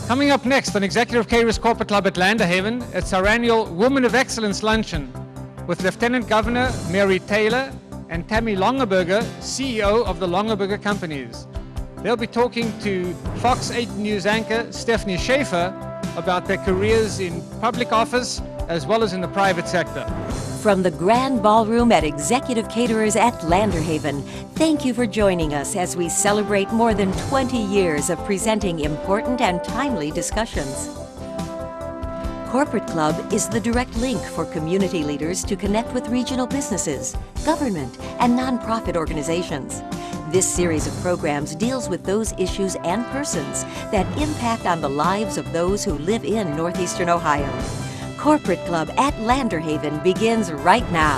Coming up next on Executive Caterers Corporate Club at Landerhaven, it's our annual Women of Excellence Luncheon with Lieutenant Governor Mary Taylor and Tami Longaberger, CEO of the Longaberger Companies. They'll be talking to Fox 8 News anchor Stefani Schaefer about their careers in public office as well as in the private sector. From the Grand Ballroom at Executive Caterers at Landerhaven, thank you for joining us as we celebrate more than 20 years of presenting important and timely discussions. Corporate Club is the direct link for community leaders to connect with regional businesses, government, and nonprofit organizations. This series of programs deals with those issues and persons that impact on the lives of those who live in Northeastern Ohio. Corporate Club at Landerhaven begins right now.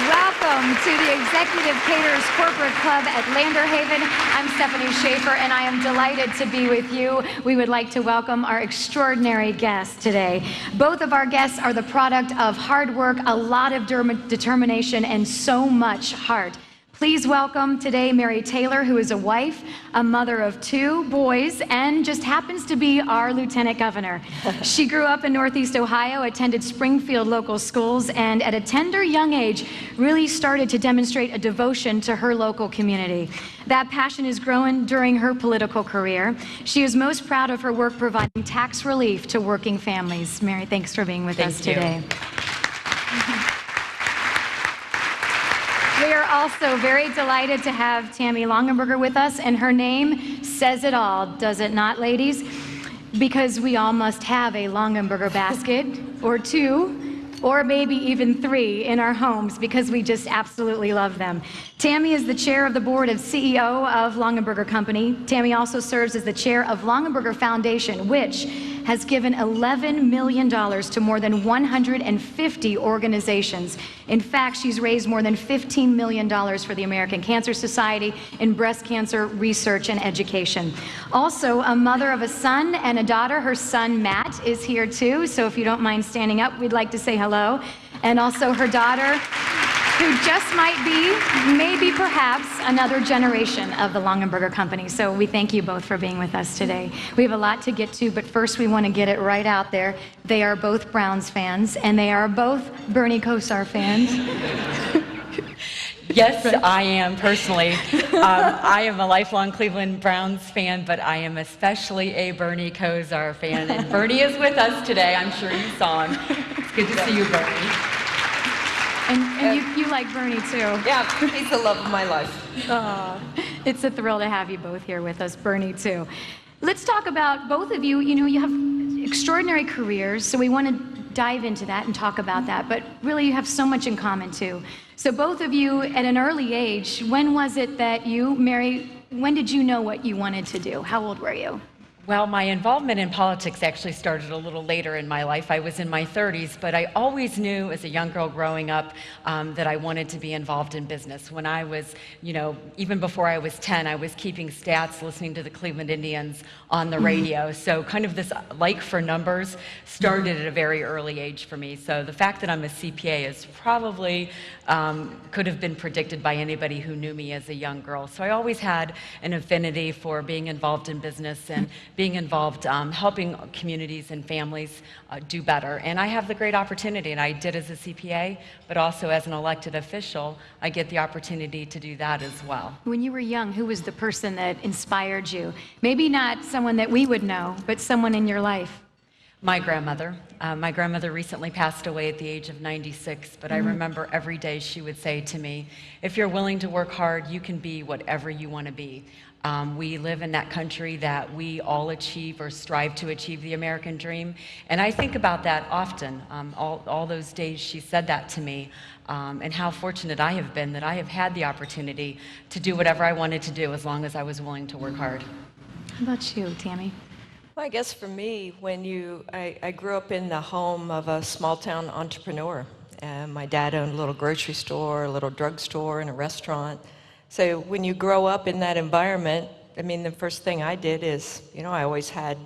Welcome to the Executive Caterers Corporate Club at Landerhaven. I'm Stefani Schaefer, and I am delighted to be with you. We would like to welcome our extraordinary guests today. Both of our guests are the product of hard work, a lot of determination, and so much heart. Please welcome today Mary Taylor, who is a wife, a mother of 2 boys, and just happens to be our Lieutenant Governor. She grew up in Northeast Ohio, attended Springfield local schools, and at a tender young age really started to demonstrate a devotion to her local community. That passion has grown during her political career. She is most proud of her work providing tax relief to working families. Mary, thanks for being with us today. We are also very delighted to have Tami Longaberger with us, and her name says it all, does it not, ladies? Because we all must have a Longaberger basket, or 2, or maybe even 3 in our homes because we just absolutely love them. Tami is the chair of the board of CEO of Longaberger Company. Tami also serves as the chair of Longaberger Foundation, which has given $11 million to more than 150 organizations. In fact, she's raised more than $15 million for the American Cancer Society in breast cancer research and education. Also, a mother of a son and a daughter. Her son, Matt, is here too, so if you don't mind standing up, we'd like to say hello. And also her daughter, who just might be, maybe perhaps, another generation of the Longaberger Company. So we thank you both for being with us today. We have a lot to get to, but first we want to get it right out there. They are both Browns fans, and they are both Bernie Kosar fans. Yes, I am personally. I am a lifelong Cleveland Browns fan, but I am especially a Bernie Kosar fan. And Bernie is with us today. I'm sure you saw him. It's good to see you, Bernie. And you like Bernie too. Yeah, he's the love of my life. Oh, it's a thrill to have you both here with us, Bernie too. Let's talk about both of you. You know, you have extraordinary careers, so we want to dive into that and talk about that, but really you have so much in common too. So both of you at an early age, when was it that you, Mary, when did you know what you wanted to do? How old were you? Well, my involvement in politics actually started a little later in my life. I was in my 30s, but I always knew as a young girl growing up that I wanted to be involved in business. When I was, even before I was 10, I was keeping stats, listening to the Cleveland Indians on the radio. So kind of this like for numbers started at a very early age for me. So the fact that I'm a CPA is probably could have been predicted by anybody who knew me as a young girl. So I always had an affinity for being involved in business and being involved, helping communities and families do better. And I have the great opportunity, and I did as a CPA, but also as an elected official, I get the opportunity to do that as well. When you were young, who was the person that inspired you? Maybe not someone that we would know, but someone in your life. My grandmother. My grandmother recently passed away at the age of 96, but I remember every day she would say to me, if you're willing to work hard, you can be whatever you want to be. We live in that country that we all achieve or strive to achieve the American dream. And I think about that often. All those days she said that to me, and how fortunate I have been that I have had the opportunity to do whatever I wanted to do as long as I was willing to work hard. How about you, Tami? Well, I guess for me, I grew up in the home of a small town entrepreneur. My dad owned a little grocery store, a little drugstore, and a restaurant. So when you grow up in that environment, I mean, the first thing I did is, I always had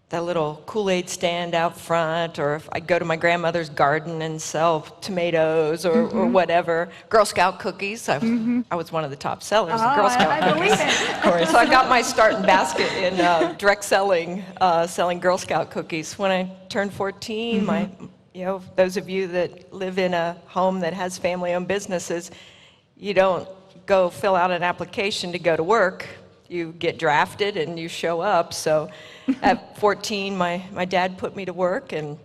that little Kool-Aid stand out front, or if I'd go to my grandmother's garden and sell tomatoes or whatever. Girl Scout cookies. I was one of the top sellers of Girl Scout I cookies. believe it. So I got my start in basket in direct selling, selling Girl Scout cookies. When I turned 14, those of you that live in a home that has family-owned businesses, you don't go fill out an application to go to work. You get drafted and you show up. So at 14, my dad put me to work, and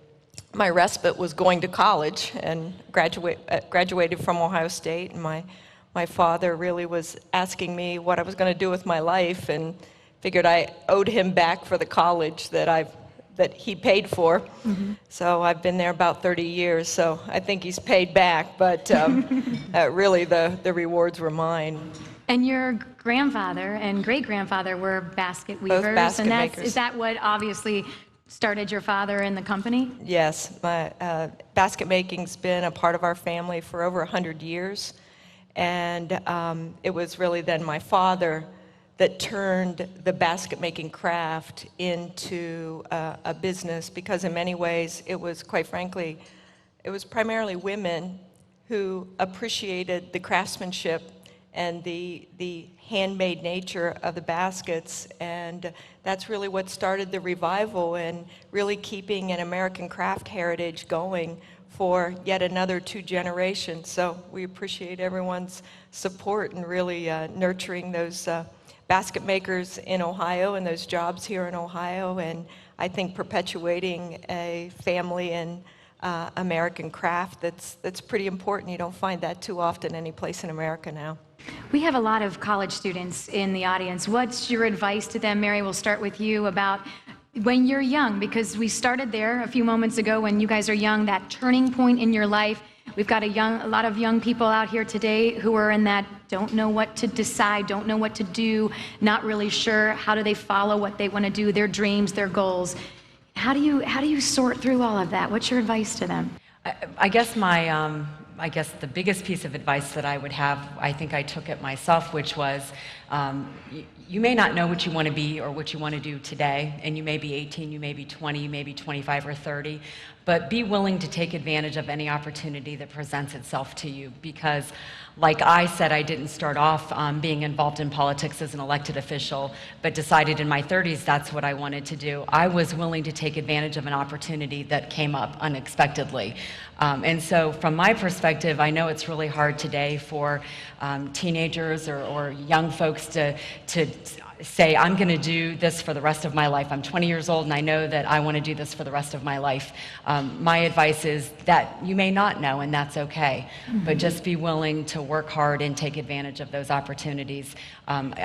my respite was going to college, and graduated from Ohio State. And my father really was asking me what I was going to do with my life, and figured I owed him back for the college that he paid for. So I've been there about 30 years, so I think he's paid back, but really the rewards were mine. And your grandfather and great-grandfather were basket weavers. Both basket makers. Is that what obviously started your father in the company? Yes, my basket making's been a part of our family for over 100 years. And it was really then my father that turned the basket making craft into a business, because in many ways it was, quite frankly, it was primarily women who appreciated the craftsmanship and the handmade nature of the baskets, and that's really what started the revival and really keeping an American craft heritage going for yet another 2 generations. So we appreciate everyone's support and really nurturing those basket makers in Ohio and those jobs here in Ohio, and I think perpetuating a family and American craft that's pretty important. You don't find that too often any place in America now. We have a lot of college students in the audience. What's your advice to them? Mary, we'll start with you about when you're young, because we started there a few moments ago when you guys are young, that turning point in your life. We've got a lot of young people out here today who are in that don't know what to decide, don't know what to do, not really sure how do they follow what they want to do, their dreams, their goals. How do you sort through all of that? What's your advice to them? I guess the biggest piece of advice that I would have, I think I took it myself, which was, you may not know what you want to be or what you want to do today, and you may be 18, you may be 20, you may be 25 or 30, but be willing to take advantage of any opportunity that presents itself to you, because like I said, I didn't start off being involved in politics as an elected official, but decided in my 30s that's what I wanted to do. I was willing to take advantage of an opportunity that came up unexpectedly. And so from my perspective, I know it's really hard today for teenagers or young folks to say, I'm going to do this for the rest of my life. I'm 20 years old and I know that I want to do this for the rest of my life. My advice is that you may not know, and that's okay, but just be willing to work hard and take advantage of those opportunities.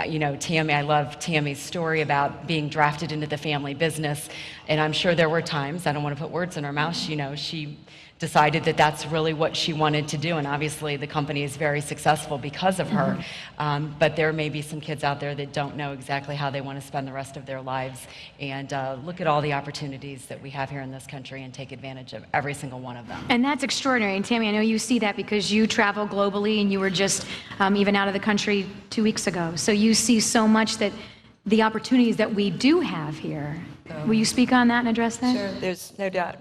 You know, Tami, I love Tami's story about being drafted into the family business, and I'm sure there were times, I don't want to put words in her mouth, you know, she decided that that's really what she wanted to do, and obviously the company is very successful because of her. But there may be some kids out there that don't know exactly how they want to spend the rest of their lives, and look at all the opportunities that we have here in this country and take advantage of every single one of them. And that's extraordinary. And Tami, I know you see that because you travel globally, and you were just even out of the country 2 weeks ago. So you see so much that the opportunities that we do have here. Will you speak on that and address that? Sure, there's no doubt.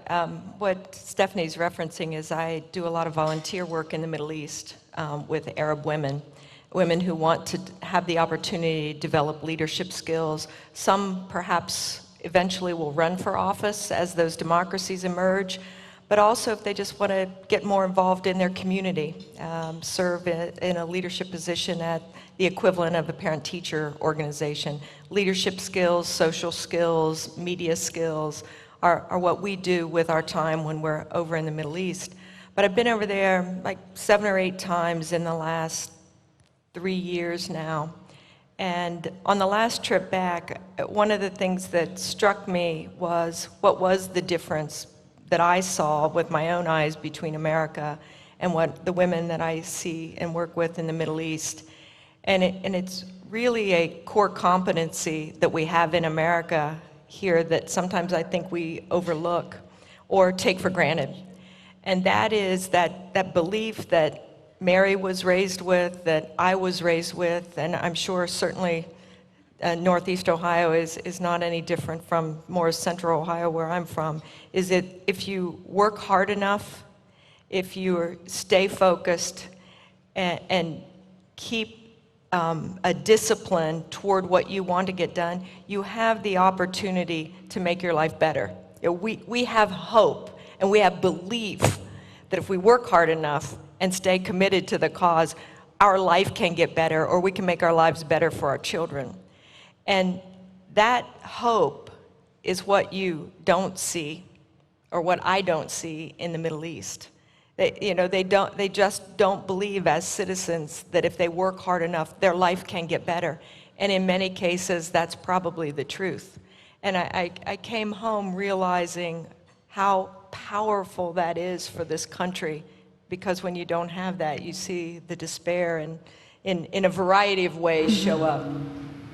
What Stefani's referencing is I do a lot of volunteer work in the Middle East with Arab women who want to have the opportunity to develop leadership skills. Some perhaps eventually will run for office as those democracies emerge, but also if they just want to get more involved in their community, serve in a leadership position at the equivalent of a parent-teacher organization. Leadership skills, social skills, media skills are what we do with our time when we're over in the Middle East. But I've been over there like 7 or 8 times in the last 3 years now. And on the last trip back, one of the things that struck me was what was the difference that I saw with my own eyes between America and what the women that I see and work with in the Middle East. And it's really a core competency that we have in America here that sometimes I think we overlook or take for granted. And that is that belief that Mary was raised with, that I was raised with, and I'm sure certainly Northeast Ohio is not any different from more Central Ohio, where I'm from, is that if you work hard enough, if you stay focused and keep a discipline toward what you want to get done, you have the opportunity to make your life better. We have hope and we have belief that if we work hard enough and stay committed to the cause, our life can get better, or we can make our lives better for our children. And that hope is what you don't see, or what I don't see in the Middle East. They just don't believe as citizens that if they work hard enough, their life can get better. And in many cases, that's probably the truth. And I came home realizing how powerful that is for this country, because when you don't have that, you see the despair and in a variety of ways show up.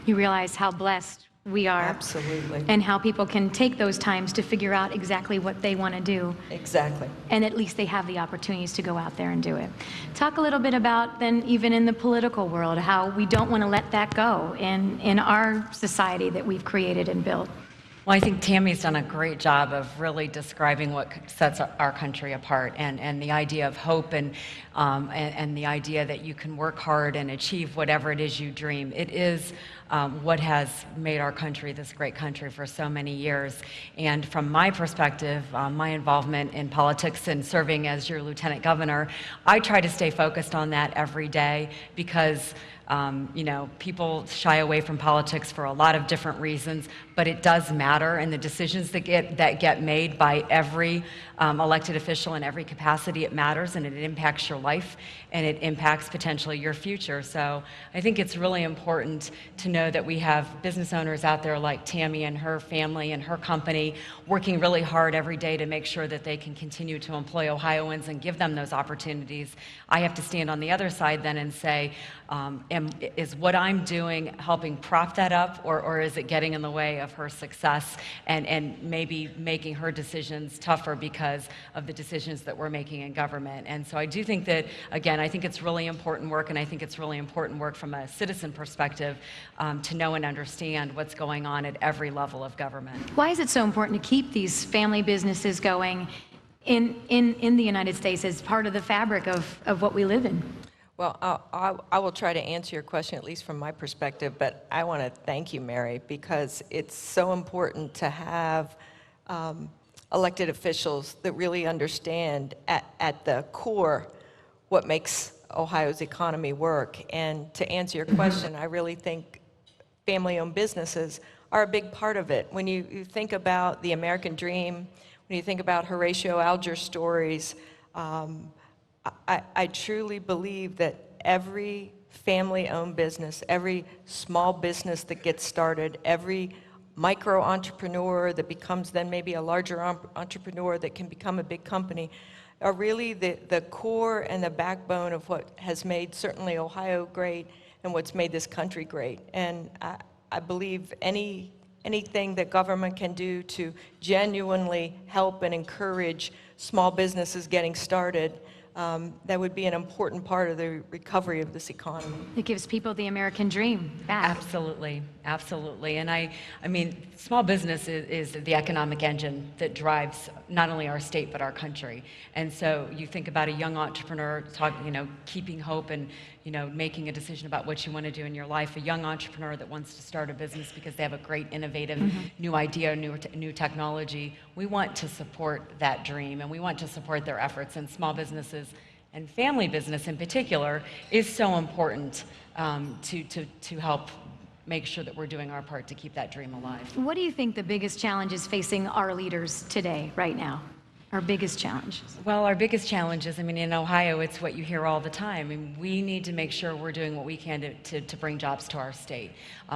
You realize how blessed we are. Absolutely. And how people can take those times to figure out exactly what they want to do. Exactly. And at least they have the opportunities to go out there and do it. Talk a little bit about then, even in the political world, how we don't want to let that go in our society that we've created and built. Well, I think Tami's done a great job of really describing what sets our country apart, and the idea of hope and the idea that you can work hard and achieve whatever it is you dream. It is what has made our country this great country for so many years. And from my perspective, my involvement in politics and serving as your lieutenant governor, I try to stay focused on that every day, because people shy away from politics for a lot of different reasons, but it does matter, and the decisions that get made by every elected official in every capacity, it matters, and it impacts your life, and it impacts potentially your future. So I think it's really important to know that we have business owners out there like Tami and her family and her company working really hard every day to make sure that they can continue to employ Ohioans and give them those opportunities. I have to stand on the other side then and say, is what I'm doing helping prop that up, or is it getting in the way of her success and maybe making her decisions tougher because of the decisions that we're making in government? And so I do think that, again, I think it's really important work, and I think it's really important work from a citizen perspective to know and understand what's going on at every level of government. Why is it so important to keep these family businesses going in the United States as part of the fabric of what we live in? Well, I will try to answer your question, at least from my perspective, but I want to thank you, Mary, because it's so important to have elected officials that really understand at the core what makes Ohio's economy work. And to answer your question, I really think family-owned businesses are a big part of it. When you think about the American dream, when you think about Horatio Alger's stories, I truly believe that every family-owned business, every small business that gets started, every micro-entrepreneur that becomes then maybe a larger entrepreneur that can become a big company, are really the core and the backbone of what has made certainly Ohio great and what's made this country great. And I believe anything that government can do to genuinely help and encourage small businesses getting started, that would be an important part of the recovery of this economy. It gives people the American dream back. Absolutely, absolutely. And I mean, small business is the economic engine that drives not only our state but our country. And so you think about a young entrepreneur keeping hope and making a decision about what you want to do in your life. A young entrepreneur that wants to start a business because they have a great, innovative, new idea, new technology. We want to support that dream, and we want to support their efforts. And small businesses and family business in particular is so important to help make sure that we're doing our part to keep that dream alive. What do you think the biggest challenge is facing our leaders today, right now? Our biggest challenges? Well, our biggest challenges, in Ohio, it's what you hear all the time. We need to make sure we're doing what we can to bring jobs to our state.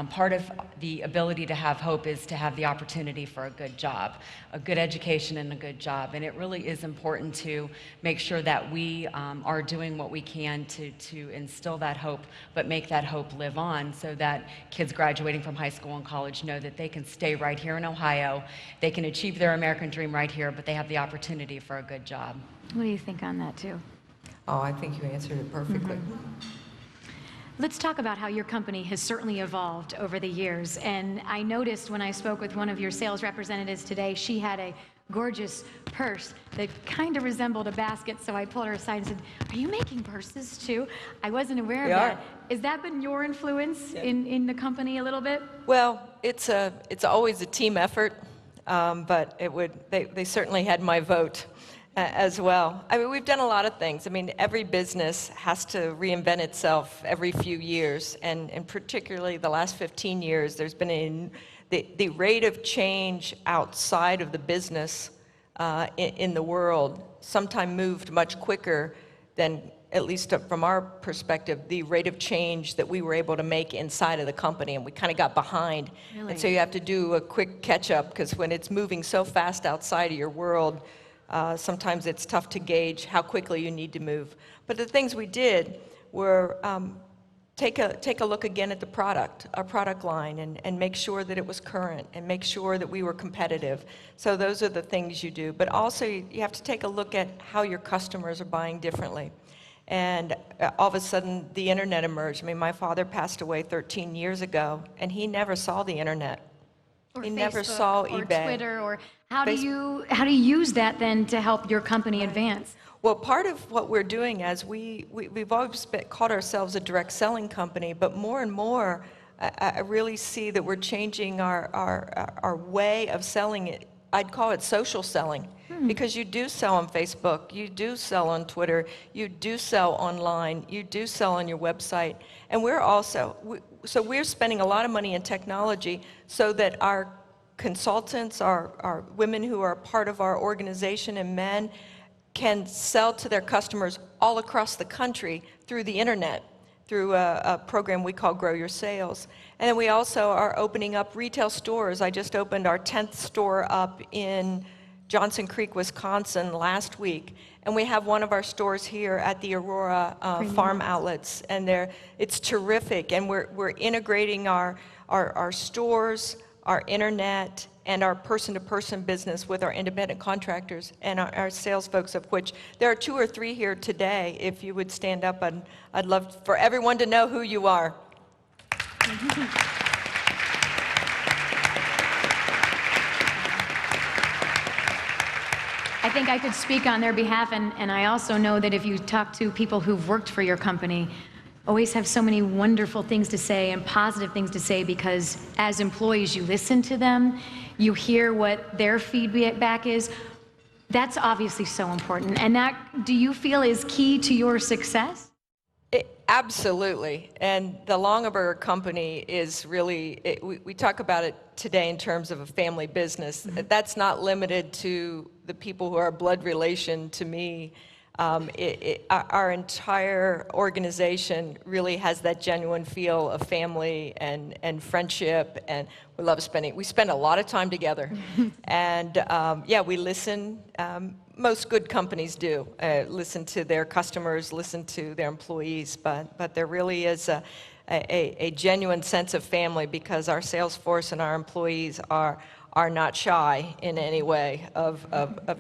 Part of the ability to have hope is to have the opportunity for a good job, a good education and a good job. And it really is important to make sure that we are doing what we can to instill that hope, but make that hope live on, so that kids graduating from high school and college know that they can stay right here in Ohio, they can achieve their American dream right here, but they have the opportunity for a good job. What do you think on that, too? Oh, I think you answered it perfectly. Let's talk about how your company has certainly evolved over the years. And I noticed when I spoke with one of your sales representatives today, she had a gorgeous purse that kind of resembled a basket. So I pulled her aside and said, "Are you making purses too?" I wasn't aware of that. Has that been your influence in the company a little bit? Well, it's always a team effort, but they certainly had my vote as well. I mean, we've done a lot of things. I mean, every business has to reinvent itself every few years, and particularly the last 15 years, there's been the rate of change outside of the business in the world sometimes moved much quicker than, at least from our perspective, the rate of change that we were able to make inside of the company, and we kind of got behind. Really? And so you have to do a quick catch-up, because when it's moving so fast outside of your world, sometimes it's tough to gauge how quickly you need to move. But the things we did were take a look again at our product line, and make sure that it was current, and make sure that we were competitive. So those are the things you do. But also you have to take a look at how your customers are buying differently. And all of a sudden the internet emerged. I mean, my father passed away 13 years ago, and he never saw the internet. Or He Facebook, never saw or eBay. Twitter, or how do you use that then to help your company advance? Well, part of what we're doing, as we've always called ourselves a direct selling company, but more and more, I really see that we're changing our way of selling it. I'd call it social selling, because you do sell on Facebook, you do sell on Twitter, you do sell online, you do sell on your website, and we're spending a lot of money in technology so that our consultants, our women who are part of our organization, and men, can sell to their customers all across the country through the internet, through a program we call Grow Your Sales. And then we also are opening up retail stores. I just opened our 10th store up in Johnson Creek, Wisconsin last week. And we have one of our stores here at the Aurora Farm Outlets. And it's terrific. And we're integrating our stores, our internet, and our person-to-person business with our independent contractors and our sales folks, of which there are 2 or 3 here today. If you would stand up, I'd love for everyone to know who you are. I think I could speak on their behalf, and I also know that if you talk to people who've worked for your company, always have so many wonderful things to say and positive things to say, because as employees you listen to them, you hear what their feedback is. That's obviously so important. And that, do you feel, is key to your success? Absolutely. And the Longaberger company is really, we talk about it today in terms of a family business. That's not limited to the people who are blood relation to me. Our entire organization really has that genuine feel of family and friendship, and we spend a lot of time together. And yeah, we listen. Most good companies do listen to their customers, listen to their employees, but there really is a genuine sense of family, because our sales force and our employees are not shy in any way of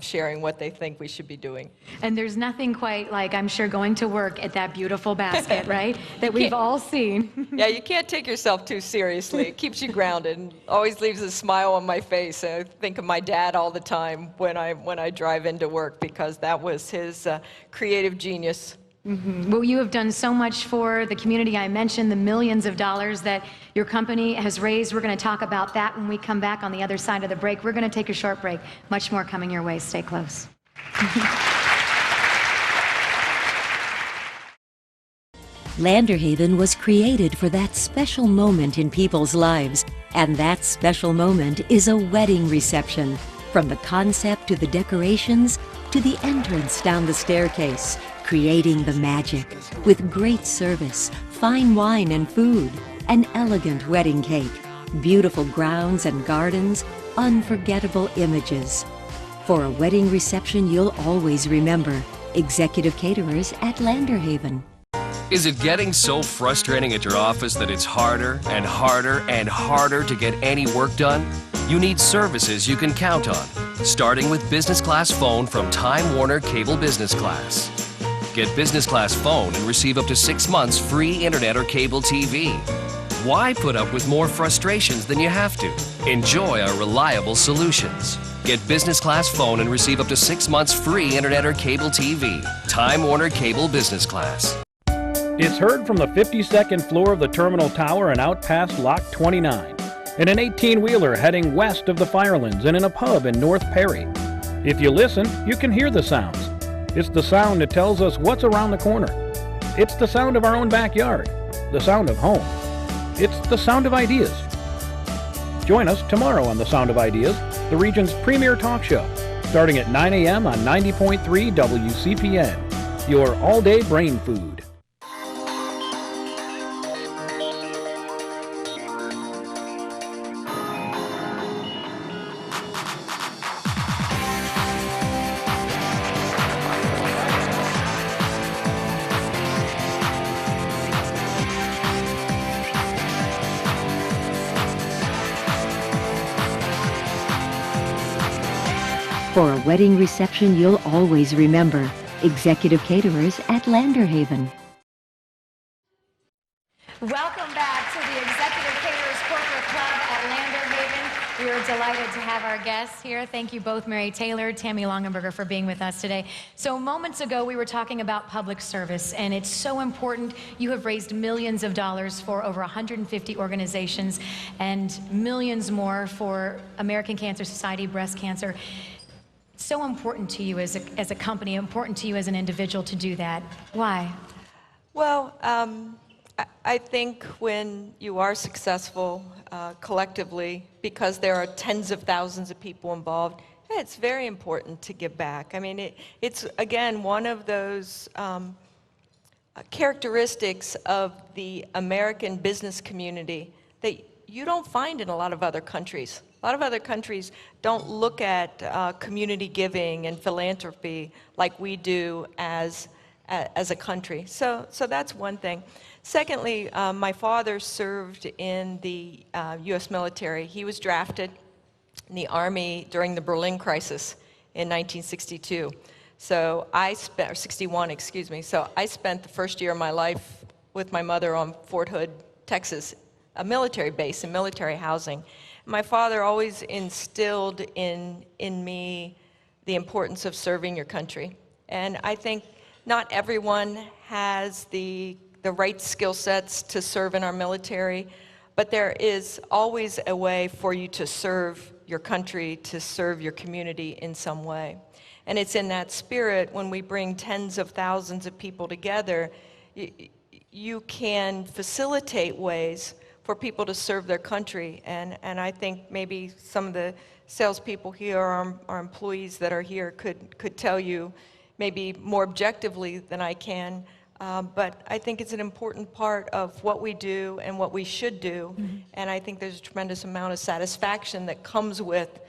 sharing what they think we should be doing. And there's nothing quite like, I'm sure, going to work at that beautiful basket, right? That we've all seen. Yeah, you can't take yourself too seriously. It keeps you grounded and always leaves a smile on my face. I think of my dad all the time when I drive into work, because that was his creative genius. Well, you have done so much for the community. I mentioned the millions of dollars that your company has raised. We're going to talk about that when we come back on the other side of the break. We're going to take a short break. Much more coming your way. Stay close. Landerhaven was created for that special moment in people's lives, and that special moment is a wedding reception. From the concept to the decorations to the entrance down the staircase, creating the magic with great service, fine wine and food, an elegant wedding cake, beautiful grounds and gardens, unforgettable images. For a wedding reception you'll always remember, Executive Caterers at Landerhaven. Is it getting so frustrating at your office that it's harder and harder and harder to get any work done? You need services you can count on, starting with business class phone from Time Warner Cable Business Class. Get business class phone and receive up to 6 months free internet or cable TV. Why put up with more frustrations than you have to? Enjoy our reliable solutions. Get business class phone and receive up to 6 months free internet or cable TV. Time Warner Cable Business Class. It's heard from the 52nd floor of the Terminal Tower and out past Lock 29, in an 18-wheeler heading west of the Firelands and in a pub in North Perry. If you listen, you can hear the sounds. It's the sound that tells us what's around the corner. It's the sound of our own backyard, the sound of home. It's the sound of ideas. Join us tomorrow on The Sound of Ideas, the region's premier talk show, starting at 9 a.m. on 90.3 WCPN, your all-day brain food. For a wedding reception you'll always remember, Executive Caterers at Landerhaven. Welcome back to the Executive Caterers Corporate Club at Landerhaven. We are delighted to have our guests here. Thank you both, Mary Taylor, Tami Longaberger, for being with us today. So moments ago, we were talking about public service, and it's so important. You have raised millions of dollars for over 150 organizations and millions more for American Cancer Society, breast cancer. So important to you as a company, important to you as an individual to do that. Why? Well, I think when you are successful collectively, because there are tens of thousands of people involved, it's very important to give back. I mean, it's again, one of those characteristics of the American business community that you don't find in a lot of other countries. A lot of other countries don't look at community giving and philanthropy like we do as a country. So that's one thing. Secondly, my father served in the U.S. military. He was drafted in the Army during the Berlin crisis in 1962. So I spent, or 61, excuse me. So I spent the first year of my life with my mother on Fort Hood, Texas, a military base and military housing. My father always instilled in me the importance of serving your country. And I think not everyone has the right skill sets to serve in our military, but there is always a way for you to serve your country, to serve your community in some way. And it's in that spirit when we bring tens of thousands of people together, you can facilitate ways for people to serve their country. And I think maybe some of the salespeople here, our employees that are here could tell you maybe more objectively than I can, but I think it's an important part of what we do and what we should do. Mm-hmm. And I think there's a tremendous amount of satisfaction that comes with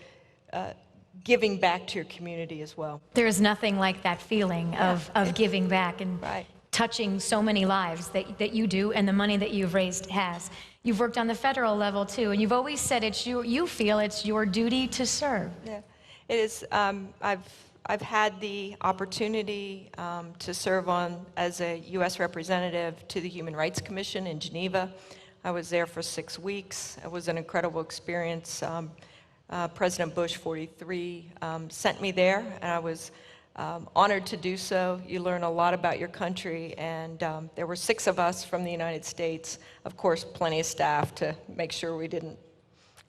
giving back to your community as well. There's nothing like that feeling of giving back and right. touching so many lives that you do, and the money that you've raised has. You've worked on the federal level too, and you've always said you feel it's your duty to serve. Yeah, it is. I've had the opportunity to serve as a U.S. representative to the Human Rights Commission in Geneva. I was there for 6 weeks. It was an incredible experience. President Bush 43 sent me there, and I was honored to do so. You learn a lot about your country, and there were 6 of us from the United States. Of course, plenty of staff to make sure we didn't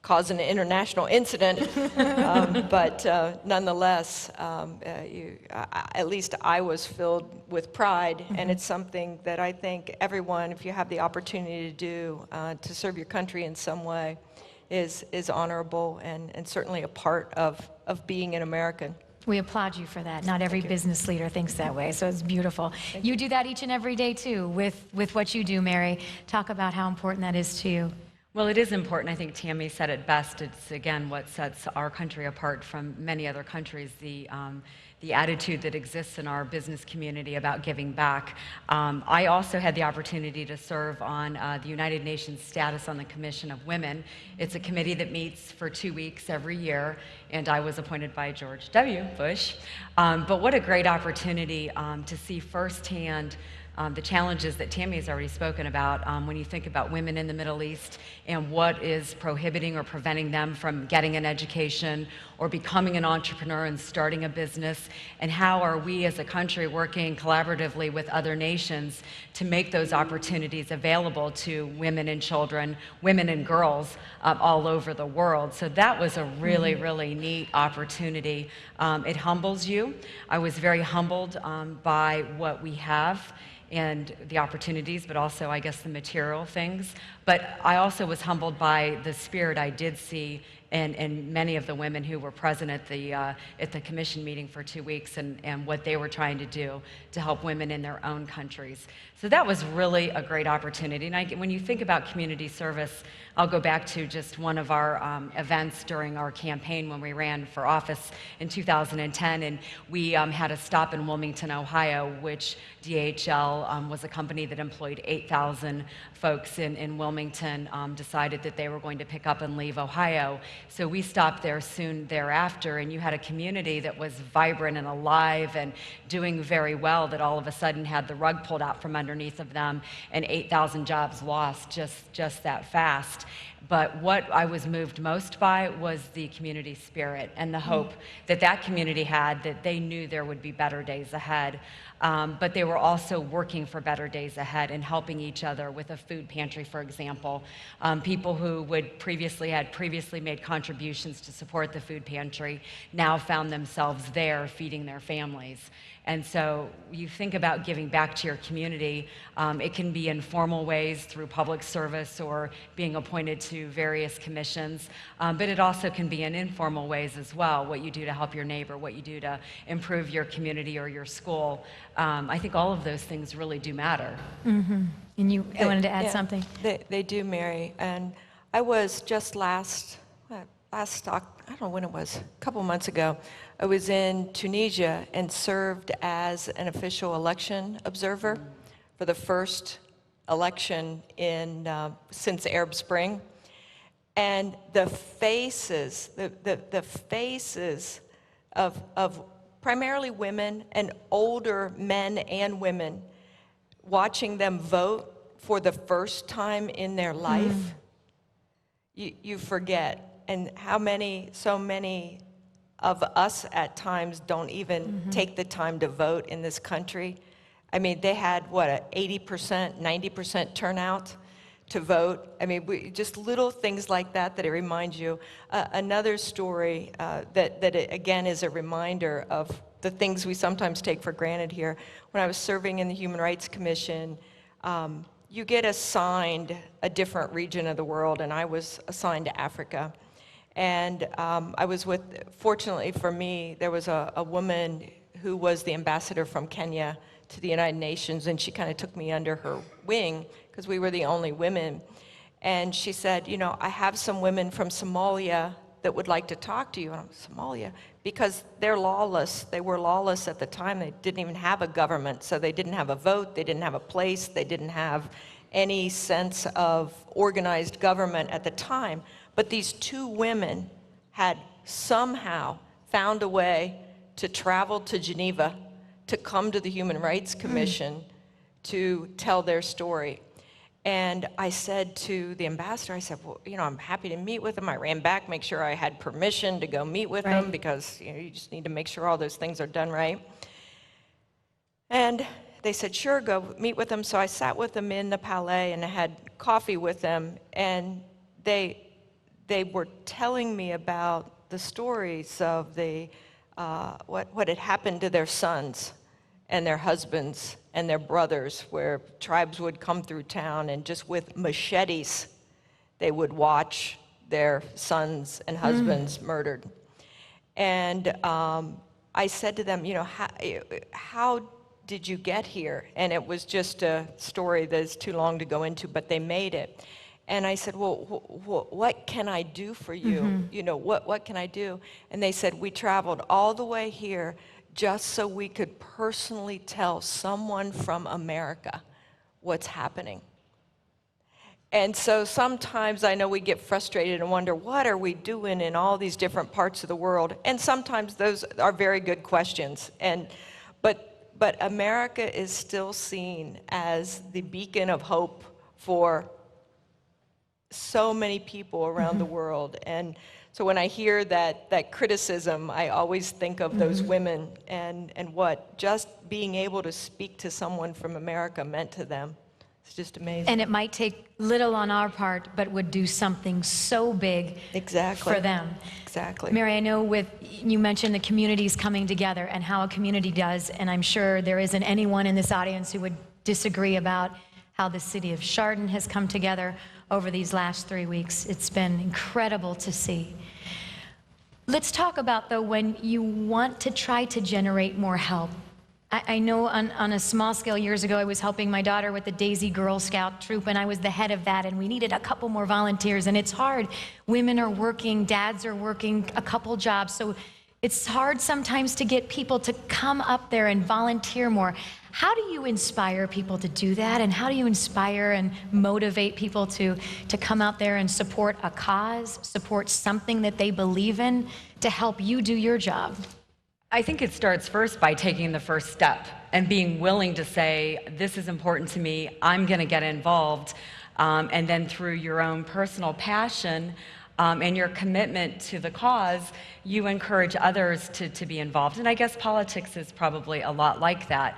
cause an international incident, but nonetheless, at least I was filled with pride, mm-hmm. and it's something that I think everyone, if you have the opportunity to do, to serve your country in some way, is honorable and certainly a part of being an American. We applaud you for that. Not every business leader thinks that way, so it's beautiful. You do that each and every day too with what you do, Mary. Talk about how important that is to you. Well, it is important. I think Tami said it best. It's, again, what sets our country apart from many other countries, the attitude that exists in our business community about giving back. I also had the opportunity to serve on the United Nations Status on the Commission of Women. It's a committee that meets for 2 weeks every year, and I was appointed by George W. Bush. But what a great opportunity to see firsthand the challenges that Tami has already spoken about when you think about women in the Middle East and what is prohibiting or preventing them from getting an education or becoming an entrepreneur and starting a business, and how are we as a country working collaboratively with other nations to make those opportunities available to women and children, women and girls all over the world. So that was a really, really neat opportunity. It humbles you. I was very humbled by what we have and the opportunities, but also, I guess, the material things. But I also was humbled by the spirit I did see and many of the women who were present at the commission meeting for 2 weeks, and what they were trying to do to help women in their own countries. So that was really a great opportunity. And when you think about community service, I'll go back to just one of our events during our campaign when we ran for office in 2010, and we had a stop in Wilmington, Ohio, which DHL was a company that employed 8,000 folks in Wilmington, decided that they were going to pick up and leave Ohio. So we stopped there soon thereafter, and you had a community that was vibrant and alive and doing very well, that all of a sudden had the rug pulled out from underneath of them, and 8,000 jobs lost just that fast. But what I was moved most by was the community spirit and the hope that that community had, that they knew there would be better days ahead. But they were also working for better days ahead and helping each other with a food pantry, for example. People who had previously made contributions to support the food pantry now found themselves there feeding their families. And so you think about giving back to your community. It can be in formal ways through public service or being appointed to various commissions, but it also can be in informal ways as well, what you do to help your neighbor, what you do to improve your community or your school. I think all of those things really do matter. Mm-hmm. And you wanted to add something? They do, Mary. And I was just last I don't know when it was, a couple months ago, I was in Tunisia and served as an official election observer for the first election since Arab Spring. And the faces, the faces of primarily women and older men and women, watching them vote for the first time in their life, you forget. And so many of us at times don't even take the time to vote in this country. I mean, they had, an 80%, 90% turnout to vote. I mean, just little things like that it reminds you. Another story that again is a reminder of the things we sometimes take for granted here. When I was serving in the Human Rights Commission, you get assigned a different region of the world, and I was assigned to Africa. And I was fortunately for me, there was a woman who was the ambassador from Kenya to the United Nations, and she kind of took me under her wing because we were the only women. And she said, I have some women from Somalia that would like to talk to you. And I'm, Somalia? Because they're lawless. They were lawless at the time. They didn't even have a government, so they didn't have a vote, they didn't have a place, they didn't have any sense of organized government at the time. But these two women had somehow found a way to travel to Geneva, to come to the Human Rights Commission to tell their story. And I said to the ambassador, I said, well, I'm happy to meet with them. I ran back, make sure I had permission to go meet with them, because you just need to make sure all those things are done right. And they said, sure, go meet with them. So I sat with them in the Palais and I had coffee with them, and they were telling me about the stories of what had happened to their sons and their husbands and their brothers, where tribes would come through town and just with machetes, they would watch their sons and husbands murdered. And I said to them, how did you get here? And it was just a story that is too long to go into, but they made it. And I said, well, what can I do for you? You know, what can I do? And they said, we traveled all the way here just so we could personally tell someone from America what's happening. And so sometimes I know we get frustrated and wonder, what are we doing in all these different parts of the world? And sometimes those are very good questions. But America is still seen as the beacon of hope for so many people around the world. And so when I hear that criticism, I always think of those women and what just being able to speak to someone from America meant to them. It's just amazing. And it might take little on our part, but would do something so big for them. Exactly. Mary, I know you mentioned the communities coming together and how a community does, and I'm sure there isn't anyone in this audience who would disagree about how the city of Chardon has come together over these last 3 weeks. It's been incredible to see. Let's talk about, though, when you want to try to generate more help. I know on a small scale years ago, I was helping my daughter with the Daisy Girl Scout troop, and I was the head of that, and we needed a couple more volunteers, and it's hard. Women are working, dads are working a couple jobs, so it's hard sometimes to get people to come up there and volunteer more. How do you inspire people to do that, and how do you inspire and motivate people to come out there and support a cause, support something that they believe in to help you do your job? I think it starts first by taking the first step and being willing to say, this is important to me, I'm going to get involved. And then through your own personal passion and your commitment to the cause, you encourage others to be involved. And I guess politics is probably a lot like that.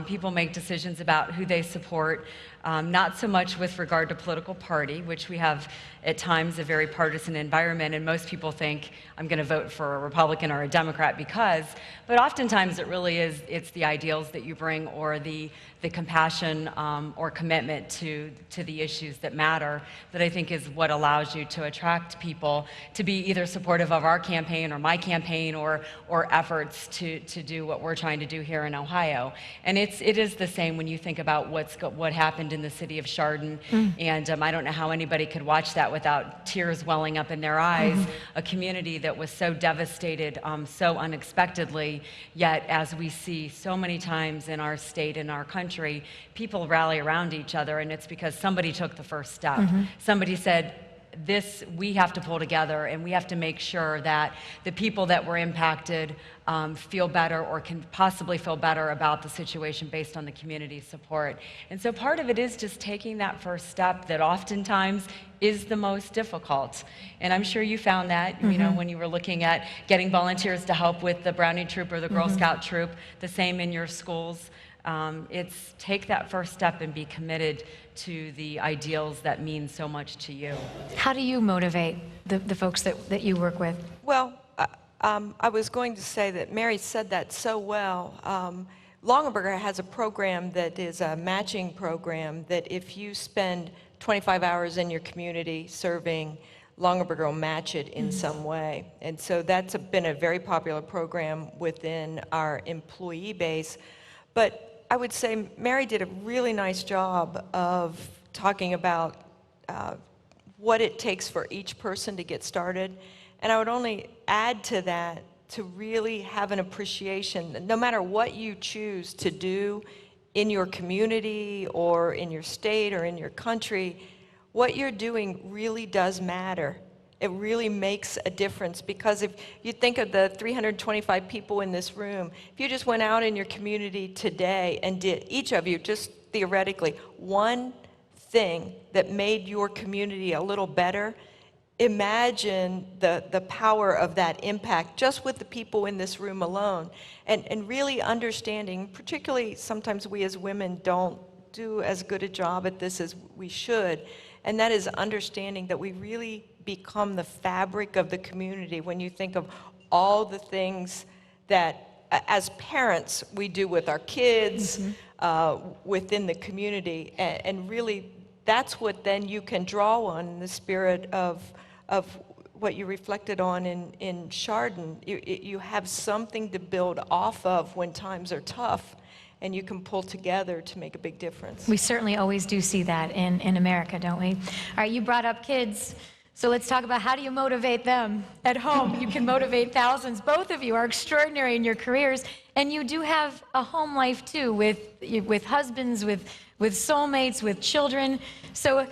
People make decisions about who they support, not so much with regard to political party, which we have at times a very partisan environment, and most people think, I'm going to vote for a Republican or a Democrat because, but oftentimes it really is, it's the ideals that you bring or the compassion or commitment to the issues that matter that I think is what allows you to attract people to be either supportive of our campaign or my campaign or efforts to do what we're trying to do here in Ohio. And it is the same when you think about what happened in the city of Chardon. And I don't know how anybody could watch that without tears welling up in their eyes. A community that was so devastated so unexpectedly, yet as we see so many times in our state, in our country, people rally around each other, and it's because somebody took the first step. Somebody said, we have to pull together, and we have to make sure that the people that were impacted feel better or can possibly feel better about the situation based on the community support. And so part of it is just taking that first step that oftentimes is the most difficult. And I'm sure you found that, you know, when you were looking at getting volunteers to help with the Brownie Troop or the Girl Scout Troop, the same in your schools. It's take that first step and be committed to the ideals that mean so much to you. How do you motivate the folks that you work with? Well, I was going to say that Mary said that so well. Longaberger has a program that is a matching program that if you spend 25 hours in your community serving, Longaberger will match it in some way. And so that's been a very popular program within our employee base. But I would say Mary did a really nice job of talking about what it takes for each person to get started. And I would only add to that to really have an appreciation that no matter what you choose to do in your community or in your state or in your country, what you're doing really does matter. It really makes a difference, because if you think of the 325 people in this room, if you just went out in your community today and did, each of you, just theoretically, one thing that made your community a little better, imagine the power of that impact just with the people in this room alone. And really understanding, particularly sometimes we as women don't do as good a job at this as we should, and that is understanding that we really become the fabric of the community when you think of all the things that as parents we do with our kids, within the community, and really that's what then you can draw on in the spirit of what you reflected on in Chardon. You have something to build off of when times are tough, and you can pull together to make a big difference. We certainly always do see that in America, don't we? All right, you brought up kids. So let's talk about how do you motivate them at home. You can motivate thousands. Both of you are extraordinary in your careers, and you do have a home life too, with husbands, with soulmates, with children. So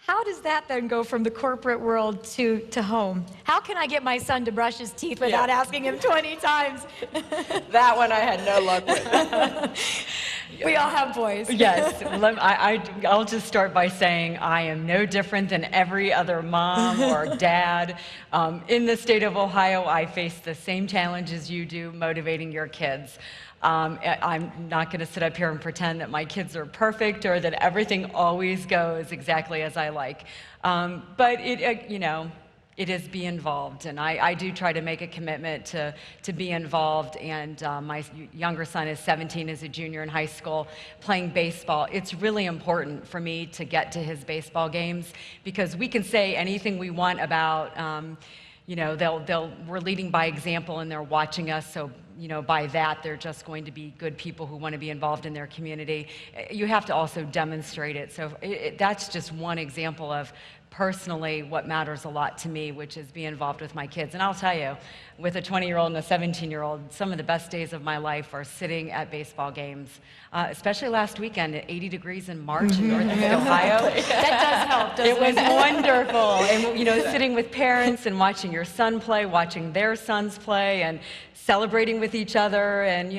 how does that then go from the corporate world to home? How can I get my son to brush his teeth without asking him 20 times? That one I had no luck with. We all have boys. Yes, I'll just start by saying I am no different than every other mom or dad. In the state of Ohio, I face the same challenges you do motivating your kids. I'm not going to sit up here and pretend that my kids are perfect or that everything always goes exactly as I like. But it is be involved, and I do try to make a commitment to be involved, and my younger son is 17, is a junior in high school, playing baseball. It's really important for me to get to his baseball games, because we can say anything we want about, we're leading by example and they're watching us, so by that, they're just going to be good people who want to be involved in their community. You have to also demonstrate it. So that's just one example of personally what matters a lot to me, which is be involved with my kids. And I'll tell you, with a 20-year-old and a 17-year-old, some of the best days of my life are sitting at baseball games, especially last weekend at 80 degrees in March in Northeast Ohio. That does help, doesn't it? It was wonderful. And, sitting with parents and watching your son play, watching their sons play, and celebrating with each other, and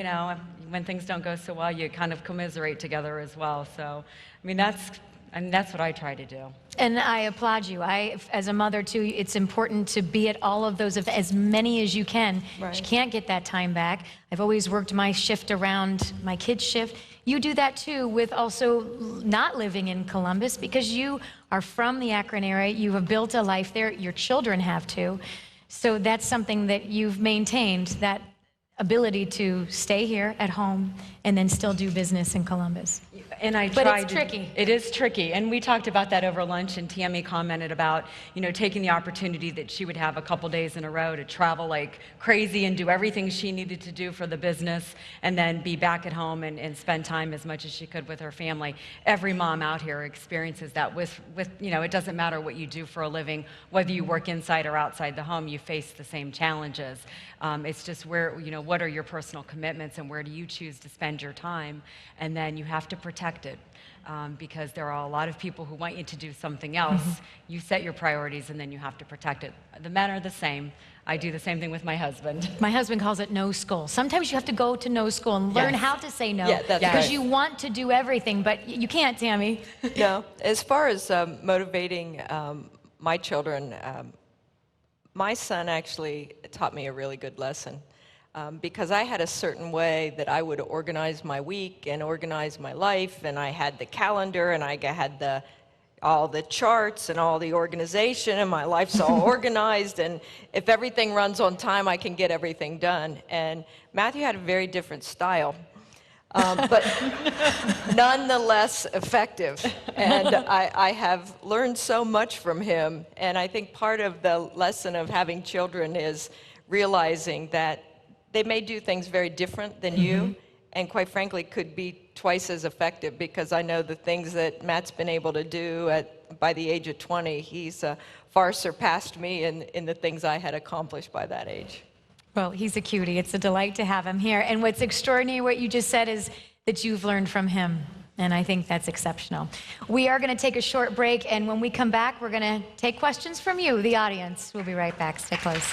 when things don't go so well, you kind of commiserate together as well. So, that's what I try to do. And I applaud you. As a mother too, it's important to be at all of those, as many as you can. Right. You can't get that time back. I've always worked my shift around my kids' shift. You do that too, with also not living in Columbus, because you are from the Akron area. You have built a life there. Your children have too. So that's something that you've maintained, that ability to stay here at home and then still do business in Columbus. And But it's tricky. It is tricky, and we talked about that over lunch, and Tami commented about, taking the opportunity that she would have a couple days in a row to travel like crazy and do everything she needed to do for the business, and then be back at home and spend time as much as she could with her family. Every mom out here experiences that with it doesn't matter what you do for a living, whether you work inside or outside the home, you face the same challenges. It's just what are your personal commitments and where do you choose to spend your time, and then you have to protect it, because there are a lot of people who want you to do something else. You set your priorities and then you have to protect it. The men are the same. I do the same thing with my husband. My husband calls it no school. Sometimes you have to go to no school and learn how to say no, that's because right. you want to do everything, but you can't, Tami. No, as far as motivating my children, my son actually taught me a really good lesson. Because I had a certain way that I would organize my week and organize my life, and I had the calendar, and I had all the charts and all the organization, and my life's all organized, and if everything runs on time, I can get everything done. And Matthew had a very different style, but nonetheless effective. And I have learned so much from him, and I think part of the lesson of having children is realizing that they may do things very different than you, and quite frankly could be twice as effective, because I know the things that Matt's been able to do by the age of 20, he's far surpassed me in the things I had accomplished by that age. Well, he's a cutie. It's a delight to have him here. And what's extraordinary, what you just said, is that you've learned from him. And I think that's exceptional. We are going to take a short break, and when we come back, we're going to take questions from you, the audience. We'll be right back. Stay close.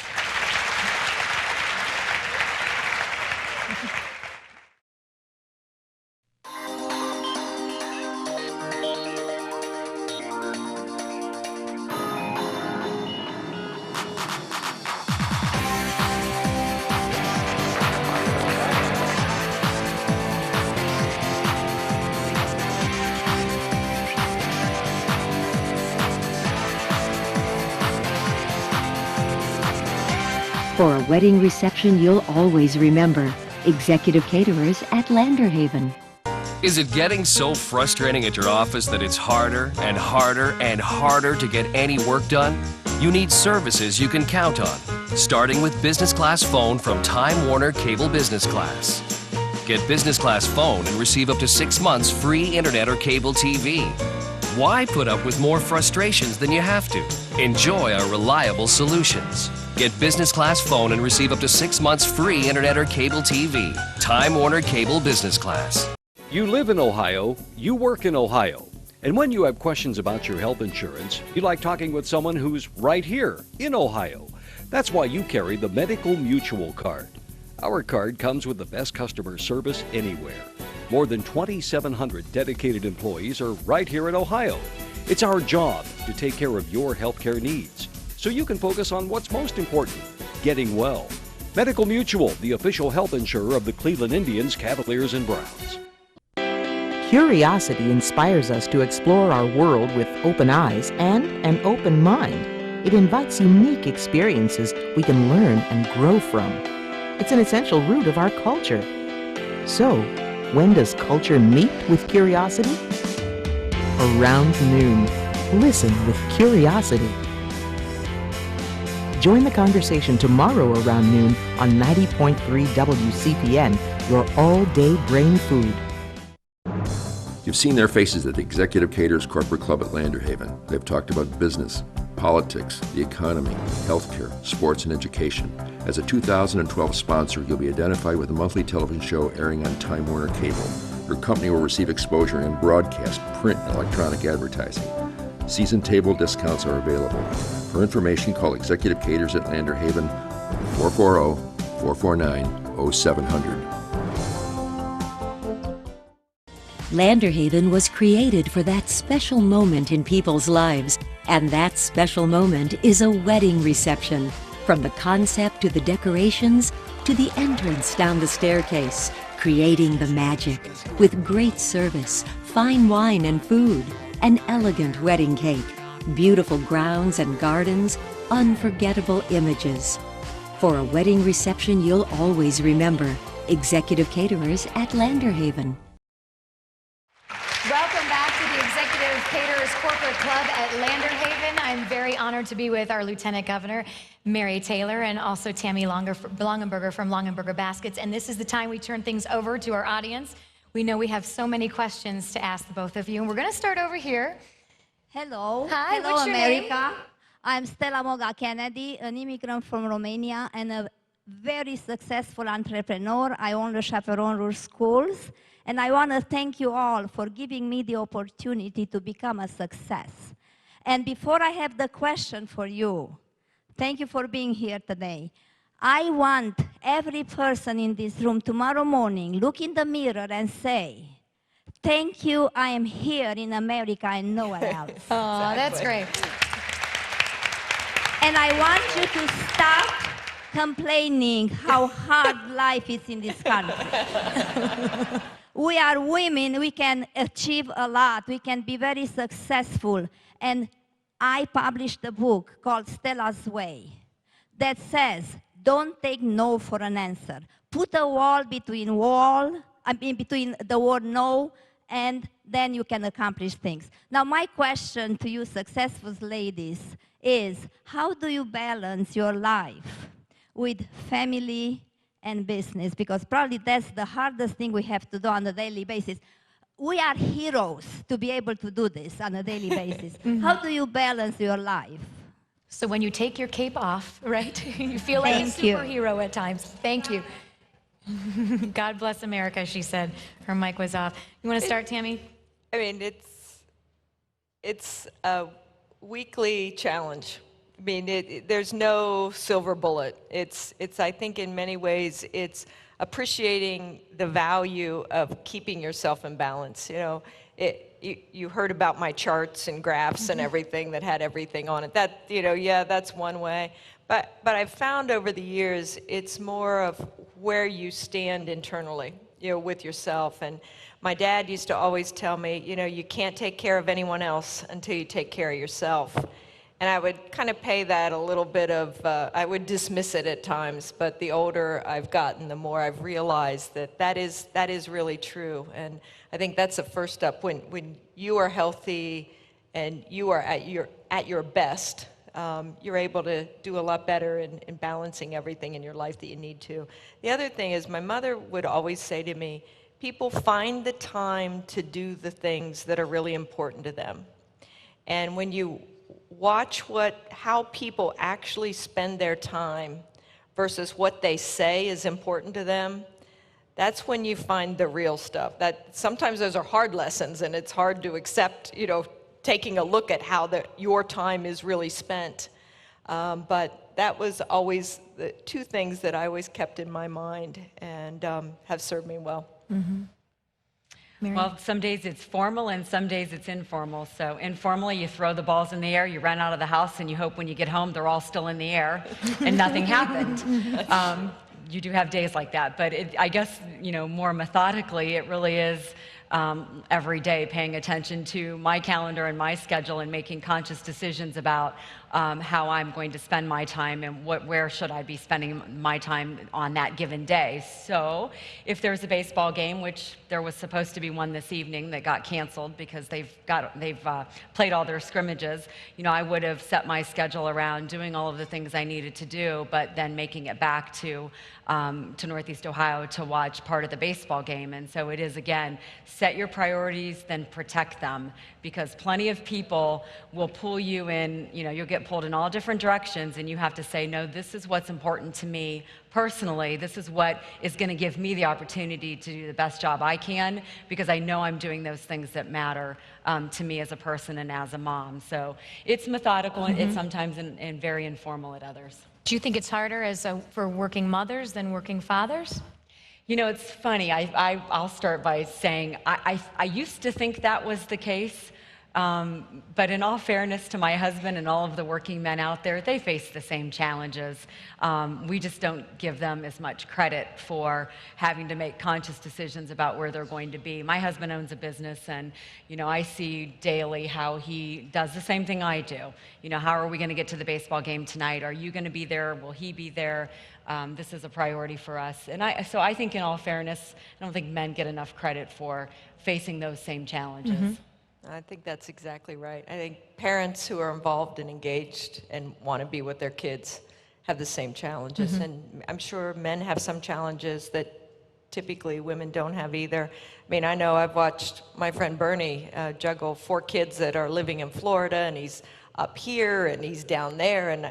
For a wedding reception you'll always remember, Executive Caterers at Landerhaven. Is it getting so frustrating at your office that it's harder and harder and harder to get any work done? You need services you can count on, starting with business class phone from Time Warner Cable Business Class. Get business class phone and receive up to 6 months free internet or cable TV. Why put up with more frustrations than you have to? Enjoy our reliable solutions. Get business class phone and receive up to 6 months free internet or cable TV. Time Warner Cable Business Class. You live in Ohio, you work in Ohio. And when you have questions about your health insurance, you like talking with someone who's right here in Ohio. That's why you carry the Medical Mutual card. Our card comes with the best customer service anywhere. More than 2,700 dedicated employees are right here in Ohio. It's our job to take care of your healthcare needs, so you can focus on what's most important, getting well. Medical Mutual, the official health insurer of the Cleveland Indians, Cavaliers, and Browns. Curiosity inspires us to explore our world with open eyes and an open mind. It invites unique experiences we can learn and grow from. It's an essential root of our culture. So, when does culture meet with curiosity? Around noon. Listen with curiosity. Join the conversation tomorrow around noon on 90.3 WCPN, your all-day brain food. You've seen their faces at the Executive Caterers Corporate Club at Landerhaven. They've talked about business, politics, the economy, healthcare, sports, and education. As a 2012 sponsor, you'll be identified with a monthly television show airing on Time Warner Cable. Your company will receive exposure in broadcast, print, and electronic advertising. Season table discounts are available. For information, call Executive Caterers at Landerhaven 440-449-0700. Landerhaven was created for that special moment in people's lives, and that special moment is a wedding reception. From the concept to the decorations to the entrance down the staircase, creating the magic with great service, fine wine and food, an elegant wedding cake, beautiful grounds and gardens, unforgettable images. For a wedding reception you'll always remember, Executive Caterers at Landerhaven. Welcome back to the Executive Caterers Corporate Club at Landerhaven. I'm very honored to be with our Lieutenant Governor, Mary Taylor, and also Tami Longaberger from Longaberger Baskets. And this is the time we turn things over to our audience. We know we have so many questions to ask the both of you, and we're going to start over here. Hello. Hi, Hello, what's your America. name? I'm Stella Moga Kennedy, an immigrant from Romania and a very successful entrepreneur. I own the Chaperon Rouge Schools. And I want to thank you all for giving me the opportunity to become a success. And before I have the question for you, thank you for being here today. I want every person in this room tomorrow morning look in the mirror and say, thank you, I am here in America and nowhere else. Oh, that's great. And I want you to stop complaining how hard life is in this country. We are women, we can achieve a lot, we can be very successful. And I published a book called Stella's Way that says, don't take no for an answer. Put a wall between the word no, and then you can accomplish things. Now my question to you successful ladies is, how do you balance your life with family and business? Because probably that's the hardest thing we have to do on a daily basis. We are heroes to be able to do this on a daily basis. How do you balance your life? So when you take your cape off, right, you feel like a superhero at times. Thank you. God bless America, she said. Her mic was off. You want to start, Tami? I mean, it's a weekly challenge. I mean, there's no silver bullet. It's I think in many ways, it's appreciating the value of keeping yourself in balance. You know, you heard about my charts and graphs and everything that had everything on it. That, you know, yeah, that's one way. But I've found over the years, it's more of where you stand internally, you know, with yourself. And my dad used to always tell me, you know, you can't take care of anyone else until you take care of yourself. And I would kind of pay that a little bit of, I would dismiss it at times, but the older I've gotten, the more I've realized that is really true. And I think that's the first step. When you are healthy and you are at your best, you're able to do a lot better in balancing everything in your life that you need to. The other thing is my mother would always say to me, people find the time to do the things that are really important to them. And when you watch how people actually spend their time versus what they say is important to them, that's when you find the real stuff. That sometimes those are hard lessons, and it's hard to accept, taking a look at how your time is really spent. But that was always the two things that I always kept in my mind and have served me well. Mm-hmm. Well, some days it's formal and some days it's informal. So informally, you throw the balls in the air, you run out of the house, and you hope when you get home they're all still in the air and nothing happened. You do have days like that, but I guess, more methodically, it really is every day paying attention to my calendar and my schedule and making conscious decisions about how I'm going to spend my time and where should I be spending my time on that given day. So if there's a baseball game, which there was supposed to be one this evening that got canceled because they've played all their scrimmages, I would have set my schedule around doing all of the things I needed to do, but then making it back to Northeast Ohio to watch part of the baseball game. And so it is, again, set your priorities, then protect them, because plenty of people will pull you in, you'll get pulled in all different directions, and you have to say, no, this is what's important to me personally. This is what is going to give me the opportunity to do the best job I can, because I know I'm doing those things that matter to me as a person and as a mom. So it's methodical, and it's sometimes and very informal at others. Do you think it's harder for working mothers than working fathers? It's funny. I'll start by saying I used to think that was the case, but in all fairness to my husband and all of the working men out there, they face the same challenges. We just don't give them as much credit for having to make conscious decisions about where they're going to be. My husband owns a business, and I see daily how he does the same thing I do. How are we going to get to the baseball game tonight? Are you going to be there? Will he be there? This is a priority for us. And so I think in all fairness, I don't think men get enough credit for facing those same challenges. I think that's exactly right. I think parents who are involved and engaged and want to be with their kids have the same challenges. And I'm sure men have some challenges that typically women don't have either. I mean, I know I've watched my friend Bernie juggle 4 kids that are living in Florida, and he's up here and he's down there, and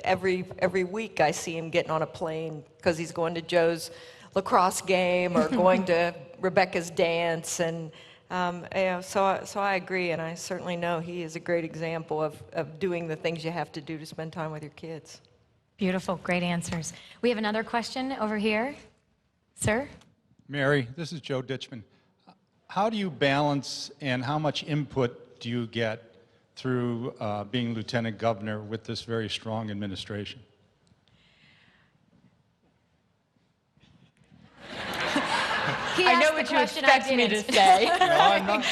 every week I see him getting on a plane because he's going to Joe's lacrosse game or going to Rebecca's dance, and so I agree, and I certainly know he is a great example of doing the things you have to do to spend time with your kids. Beautiful, great answers. We have another question over here. Sir? Mary, this is Joe Ditchman. How do you balance and how much input do you get through being lieutenant governor with this very strong administration? I know what you expect me to say. No, I'm not.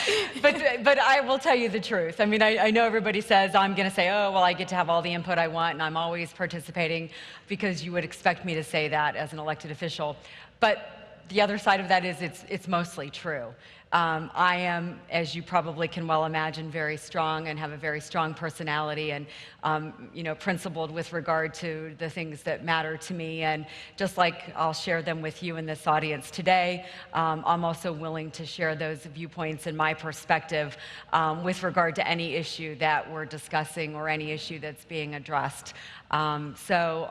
But I will tell you the truth. I mean, I know everybody says I'm going to say, oh, well, I get to have all the input I want, and I'm always participating, because you would expect me to say that as an elected official. But the other side of that is it's mostly true. I am, as you probably can well imagine, very strong and have a very strong personality, and principled with regard to the things that matter to me. And just like I'll share them with you in this audience today, I'm also willing to share those viewpoints and my perspective with regard to any issue that we're discussing or any issue that's being addressed. So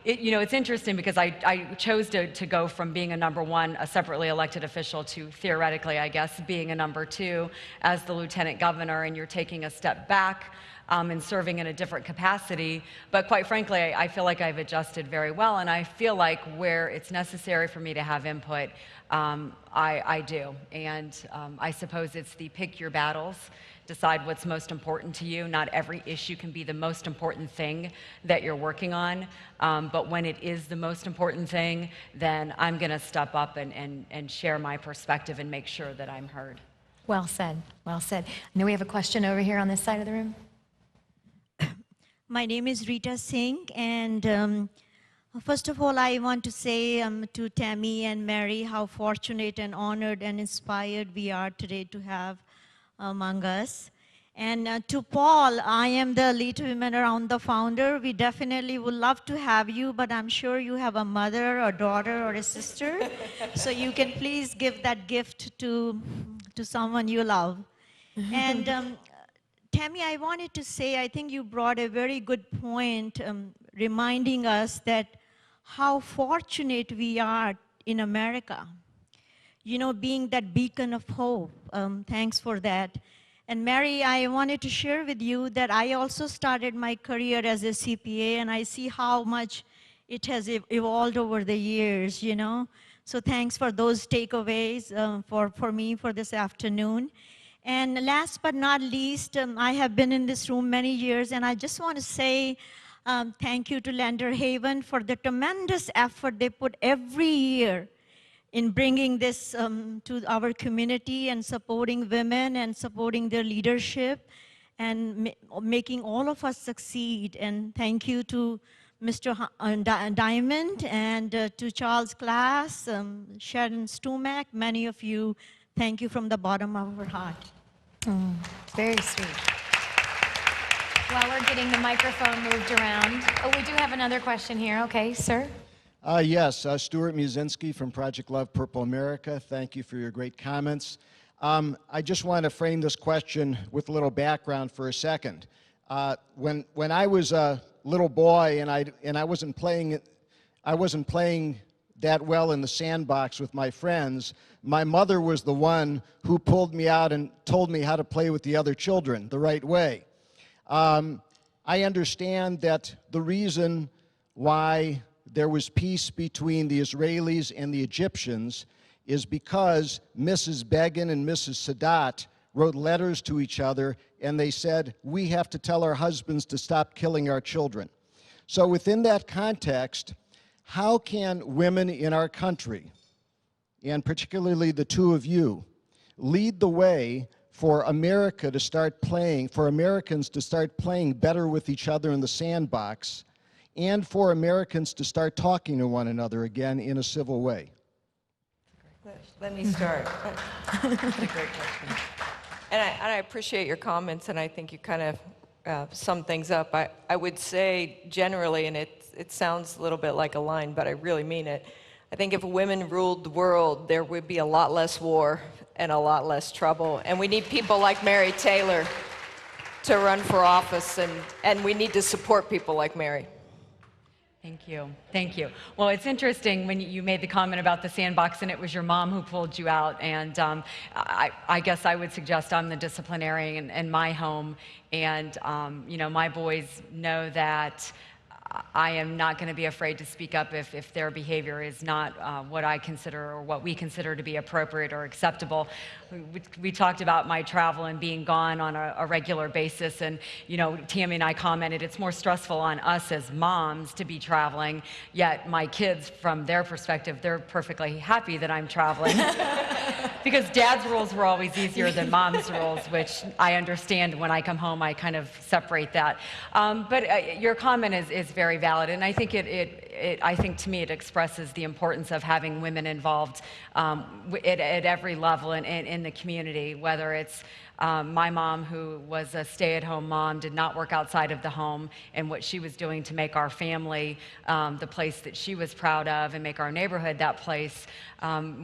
it's interesting because I chose to go from being a number 1, a separately elected official, to theoretically, I guess, being a number 2 as the lieutenant governor, and you're taking a step back and serving in a different capacity. But quite frankly, I feel like I've adjusted very well, and I feel like where it's necessary for me to have input, I do. And I suppose it's the pick your battles. Decide what's most important to you. Not every issue can be the most important thing that you're working on, but when it is the most important thing, then I'm going to step up and share my perspective and make sure that I'm heard. Well said, well said. I know we have a question over here on this side of the room. My name is Rita Singh, and first of all, I want to say to Tami and Mary how fortunate and honored and inspired we are today to have among us. And to Paul, I am the lead women around the founder. We definitely would love to have you, but I'm sure you have a mother, a daughter, or a sister. So you can please give that gift to someone you love. And Tami, I wanted to say, I think you brought a very good point, reminding us that how fortunate we are in America. You know, being that beacon of hope. Thanks for that. And Mary, I wanted to share with you that I also started my career as a CPA, and I see how much it has evolved over the years, you know. So thanks for those takeaways for me for this afternoon. And last but not least, I have been in this room many years, and I just want to say thank you to Landerhaven for the tremendous effort they put every year in bringing this to our community and supporting women and supporting their leadership and making all of us succeed. And thank you to Mr. Diamond and to Charles Glass, Sharon Stumack, many of you. Thank you from the bottom of our heart. Very sweet. While we're getting the microphone moved around, oh, we do have another question here. Okay, sir. Yes, Stuart Muzinski from Project Love Purple America. Thank you for your great comments. I just want to frame this question with a little background for a second. When I was a little boy and I wasn't playing that well in the sandbox with my friends, my mother was the one who pulled me out and told me how to play with the other children the right way. I understand that the reason why there was peace between the Israelis and the Egyptians is because Mrs. Begin and Mrs. Sadat wrote letters to each other, and they said, we have to tell our husbands to stop killing our children. So within that context, how can women in our country, and particularly the two of you, lead the way for America to start playing, for Americans to start playing better with each other in the sandbox, and for Americans to start talking to one another again in a civil way? Let me start. That's a great question. And I appreciate your comments, and I think you kind of sum things up. I would say generally, and it sounds a little bit like a line, but I really mean it, I think if women ruled the world, there would be a lot less war and a lot less trouble. And we need people like Mary Taylor to run for office, and we need to support people like Mary. Thank you. Thank you. Well, it's interesting when you made the comment about the sandbox and it was your mom who pulled you out. And I guess I would suggest I'm the disciplinarian in my home. And, you know, my boys know that I am not going to be afraid to speak up if their behavior is not what I consider or what we consider to be appropriate or acceptable. We talked about my travel and being gone on a regular basis, and you know, Tami and I commented it's more stressful on us as moms to be traveling, yet my kids, from their perspective, they're perfectly happy that I'm traveling. Because dad's rules were always easier than mom's rules, which I understand. When I come home, I kind of separate that. But your comment is very valid, and I think I think to me it expresses the importance of having women involved at every level in the community, whether it's my mom, who was a stay-at-home mom, did not work outside of the home, and what she was doing to make our family the place that she was proud of and make our neighborhood that place.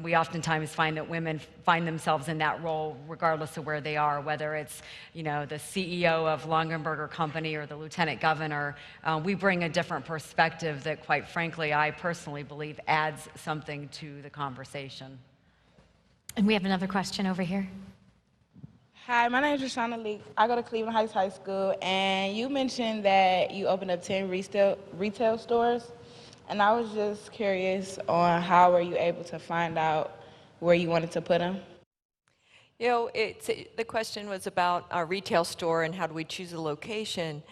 We oftentimes find that women find themselves in that role regardless of where they are, whether it's, you know, the CEO of Longaberger Company or the lieutenant governor. We bring a different perspective that, quite frankly, I personally believe adds something to the conversation. And we have another question over here. Hi, my name is Rashana Leak. I go to Cleveland Heights High School, and you mentioned that you opened up 10 retail stores, and I was just curious on how were you able to find out where you wanted to put them? You know, the question was about our retail store and how do we choose a location.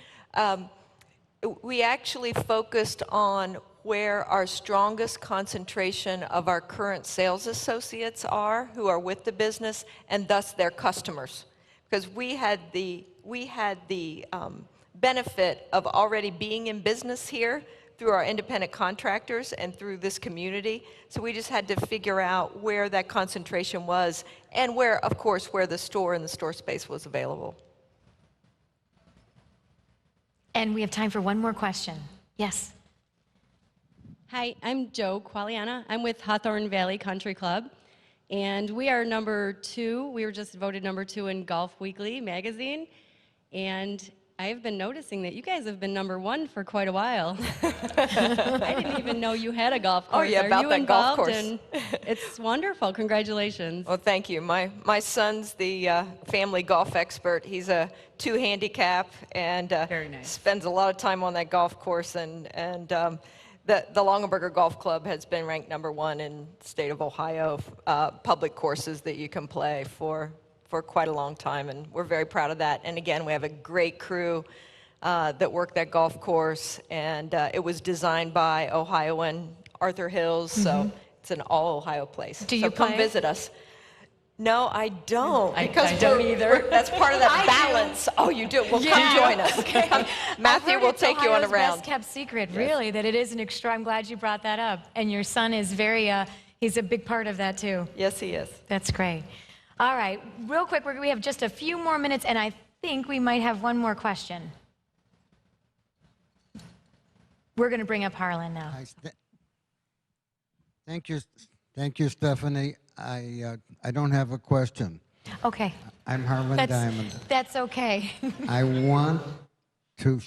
We actually focused on where our strongest concentration of our current sales associates are, who are with the business, and thus their customers. Because we had the benefit of already being in business here through our independent contractors and through this community. So we just had to figure out where that concentration was and where, of course, where the store and the store space was available. And we have time for one more question. Yes. Hi, I'm Joe Qualiana. I'm with Hawthorne Valley Country Club, and we are number 2. We were just voted number 2 in Golf Weekly magazine, and I've been noticing that you guys have been number 1 for quite a while. I didn't even know you had a golf course. Oh yeah, Are about you that golf involved? course. And it's wonderful. Congratulations. Well, thank you. My son's the family golf expert. He's a 2 handicap and Very nice. spends a lot of time on that golf course. And the Longaberger Golf Club has been ranked number 1 in the state of Ohio, public courses that you can play for quite a long time, and we're very proud of that. And again, we have a great crew that work that golf course, and it was designed by Ohioan Arthur Hills, so it's an all-Ohio place. Do you so come play? visit us. No, I don't. I Because don't we're- either. we're- That's part of that I do. balance. Oh, you do? Well, Yeah. come join us. Okay. Come. Matthew I've heard will it's take you on a Ohio's round. best kept secret, really, that it is an extra. I'm glad you brought that up. And your son is very, he's a big part of that too. Yes, he is. That's great. All right, real quick, we have just a few more minutes, and I think we might have one more question. We're going to bring up Harlan now. Thank you, Stephanie. I don't have a question. Okay. I'm Harlan Diamond. That's okay. I want to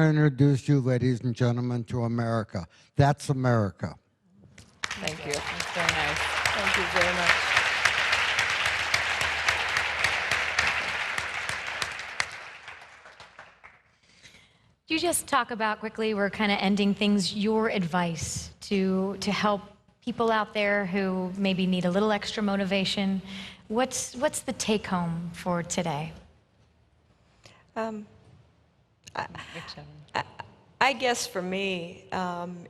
introduce you, ladies and gentlemen, to America. That's America. Thank you. That's very nice. Thank you very much. Do you just talk about quickly, we're kind of ending things, your advice to help people out there who maybe need a little extra motivation? What's the take home for today? I guess for me,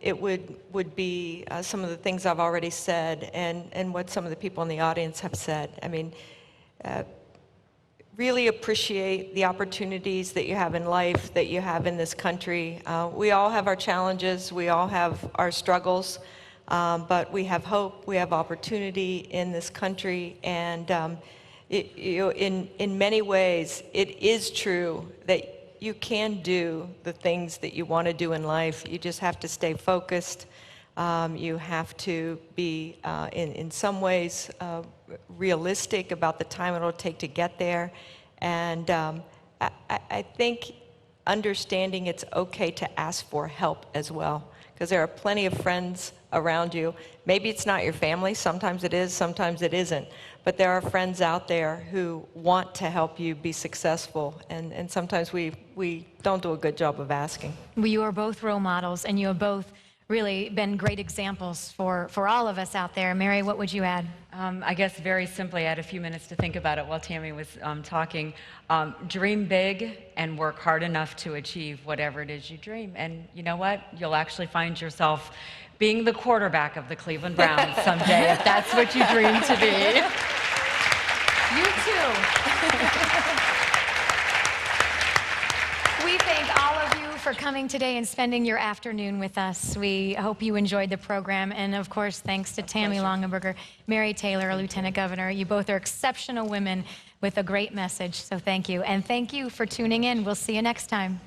it would be some of the things I've already said and what some of the people in the audience have said. I mean, really appreciate the opportunities that you have in life, that you have in this country. We all have our challenges, we all have our struggles, but we have hope, we have opportunity in this country, and in many ways, it is true that you can do the things that you want to do in life. You just have to stay focused. You have to be, in some ways, realistic about the time it'll take to get there. And I think understanding it's okay to ask for help as well, because there are plenty of friends around you. Maybe it's not your family. Sometimes it is, sometimes it isn't. But there are friends out there who want to help you be successful, and sometimes we don't do a good job of asking. Well, you are both role models, and you have both really been great examples for all of us out there. Mary, what would you add? I guess very simply, I had a few minutes to think about it while Tami was talking. Dream big and work hard enough to achieve whatever it is you dream. And you know what? You'll actually find yourself being the quarterback of the Cleveland Browns someday, if that's what you dream to be. You too. We thank all of you for coming today and spending your afternoon with us. We hope you enjoyed the program. And of course, thanks to Tami Longaberger, Mary Taylor, Lieutenant Governor. You both are exceptional women with a great message. So thank you. And thank you for tuning in. We'll see you next time.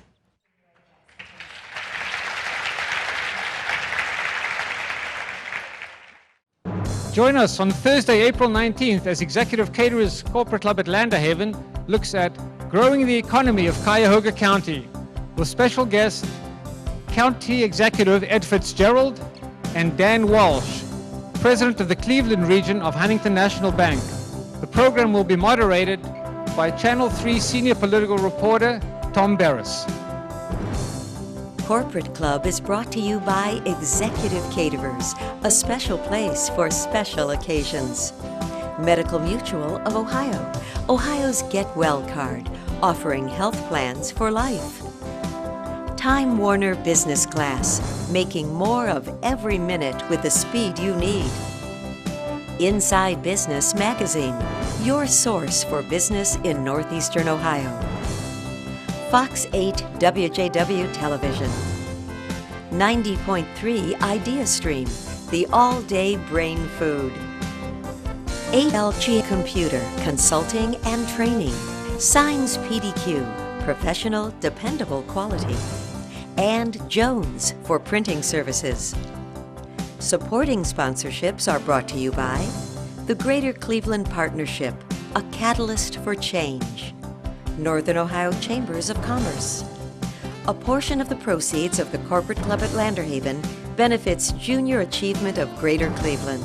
Join us on Thursday, April 19th as Executive Caterers Corporate Club at Landerhaven looks at growing the economy of Cuyahoga County with special guests County Executive Ed Fitzgerald and Dan Walsh, President of the Cleveland region of Huntington National Bank. The program will be moderated by Channel 3 senior political reporter Tom Barris. Corporate Club is brought to you by Executive Caterers, a special place for special occasions. Medical Mutual of Ohio, Ohio's Get Well card, offering health plans for life. Time Warner Business Class, making more of every minute with the speed you need. Inside Business Magazine, your source for business in Northeastern Ohio. Fox 8 WJW Television. 90.3 Idea Stream, the all-day brain food. ALG Computer Consulting and Training. Signs PDQ, professional, dependable quality. And Jones for printing services. Supporting sponsorships are brought to you by the Greater Cleveland Partnership, a catalyst for change. Northern Ohio Chambers of Commerce. A portion of the proceeds of the Corporate Club at Landerhaven benefits junior achievement of Greater Cleveland.